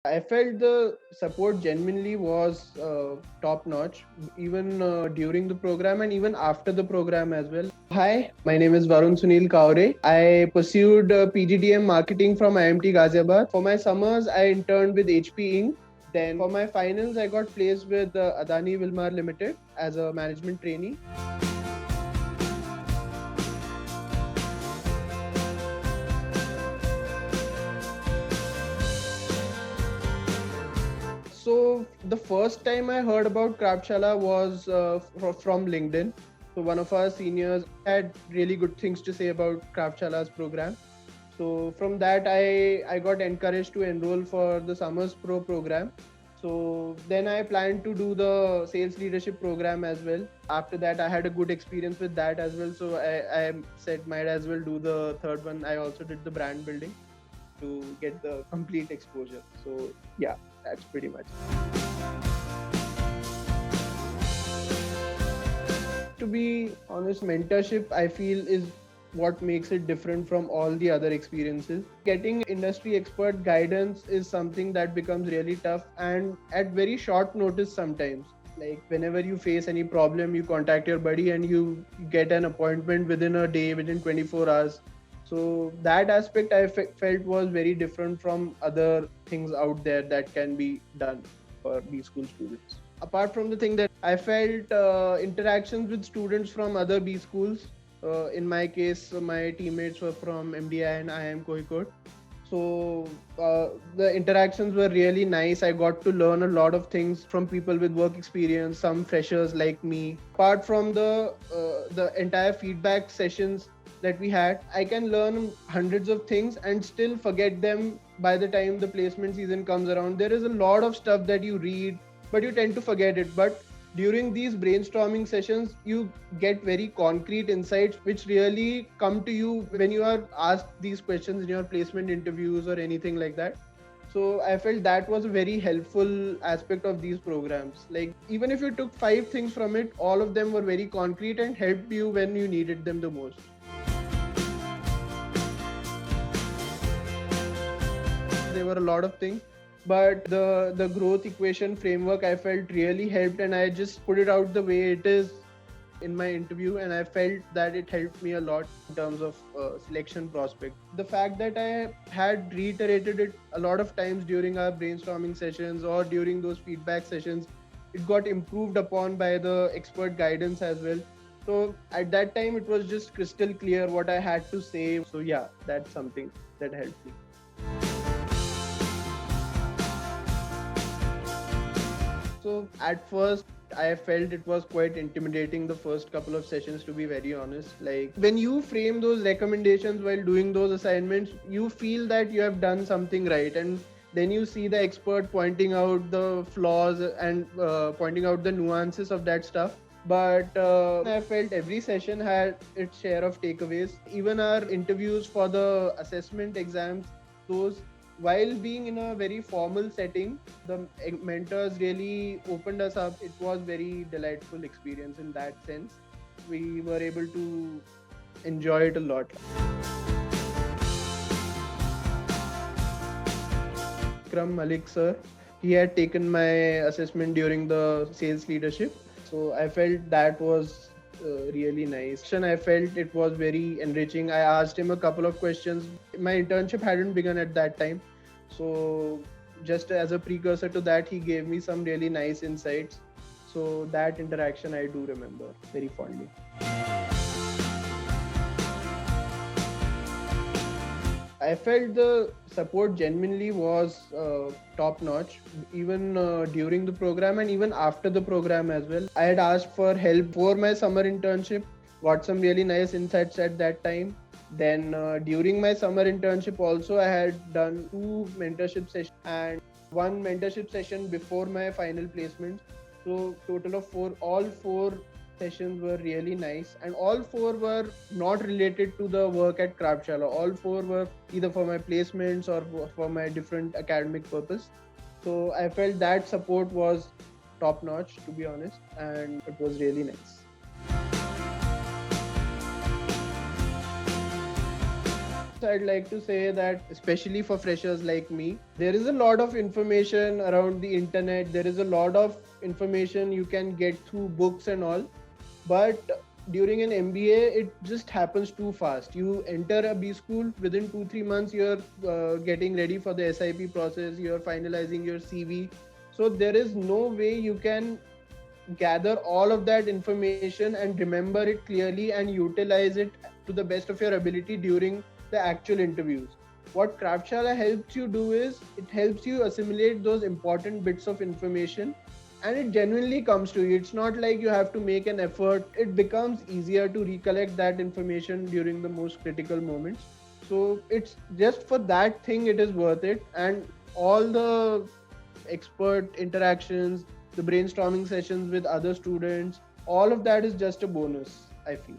I felt the support genuinely was top notch, even during the program and even after the program as well. Hi, my name is Varun Sunil Kaure. I pursued PGDM marketing from IMT Ghaziabad. For my summers, I interned with HP Inc. Then for my finals, I got placed with Adani Wilmar Limited as a management trainee. So the first time I heard about Craftshala was from LinkedIn. So one of our seniors had really good things to say about Craftshala's program. So from that, I got encouraged to enroll for the Summers Pro program. So then I planned to do the sales leadership program as well. After that, I had a good experience with that as well. So I said might as well do the third one. I also did the brand building to get the complete exposure. So yeah, that's pretty much. To be honest, mentorship I feel is what makes it different from all the other experiences. Getting industry expert guidance is something that becomes really tough and at very short notice sometimes. Like whenever you face any problem, you contact your buddy and you get an appointment within a day, within 24 hours. So that aspect I felt was very different from other things out there that can be done for B school students. Apart from the thing that I felt interactions with students from other B schools. In my case, my teammates were from MDI and IIM Kohikot. So the interactions were really nice. I got to learn a lot of things from people with work experience, some freshers like me. Apart from the entire feedback sessions that we had, I can learn hundreds of things and still forget them by the time the placement season comes around. There is a lot of stuff that you read, but you tend to forget it. But during these brainstorming sessions, you get very concrete insights which really come to you when you are asked these questions in your placement interviews or anything like that. So I felt that was a very helpful aspect of these programs. Like even if you took 5 things from it, all of them were very concrete and helped you when you needed them the most. There were a lot of things, but the growth equation framework I felt really helped, and I just put it out the way it is in my interview, and I felt that it helped me a lot in terms of selection prospect. The fact that I had reiterated it a lot of times during our brainstorming sessions or during those feedback sessions, it got improved upon by the expert guidance as well. So at that time it was just crystal clear what I had to say. So yeah, that's something that helped me. So at first, I felt it was quite intimidating the first couple of sessions, to be very honest. Like when you frame those recommendations while doing those assignments, you feel that you have done something right. And then you see the expert pointing out the flaws and pointing out the nuances of that stuff. But I felt every session had its share of takeaways. Even our interviews for the assessment exams, those while being in a very formal setting, the mentors really opened us up. It was very delightful experience in that sense. We were able to enjoy it a lot. Vikram Malik sir, he had taken my assessment during the sales leadership. So I felt that was really nice. And I felt it was very enriching. I asked him a couple of questions. My internship hadn't begun at that time. So just as a precursor to that, he gave me some really nice insights. So that interaction I do remember very fondly. I felt the support genuinely was top notch, even during the program and even after the program as well. I had asked for help for my summer internship, got some really nice insights at that time. Then during my summer internship also, I had done 2 mentorship sessions and 1 mentorship session before my final placement. So total of 4, all 4 sessions were really nice, and all 4 were not related to the work at Craftshala. All 4 were either for my placements or for my different academic purpose. So I felt that support was top notch, to be honest, and it was really nice. I'd like to say that, especially for freshers like me, there is a lot of information around the internet. There is a lot of information you can get through books and all. But during an MBA, it just happens too fast. You enter a B school, within 2-3 months, you're getting ready for the SIP process, you're finalizing your CV. So there is no way you can gather all of that information and remember it clearly and utilize it to the best of your ability during the actual interviews. What Craftshala helps you do is it helps you assimilate those important bits of information, and it genuinely comes to you. It's not like you have to make an effort. It becomes easier to recollect that information during the most critical moments. So it's just for that thing it is worth it. And all the expert interactions, the brainstorming sessions with other students, all of that is just a bonus, I feel.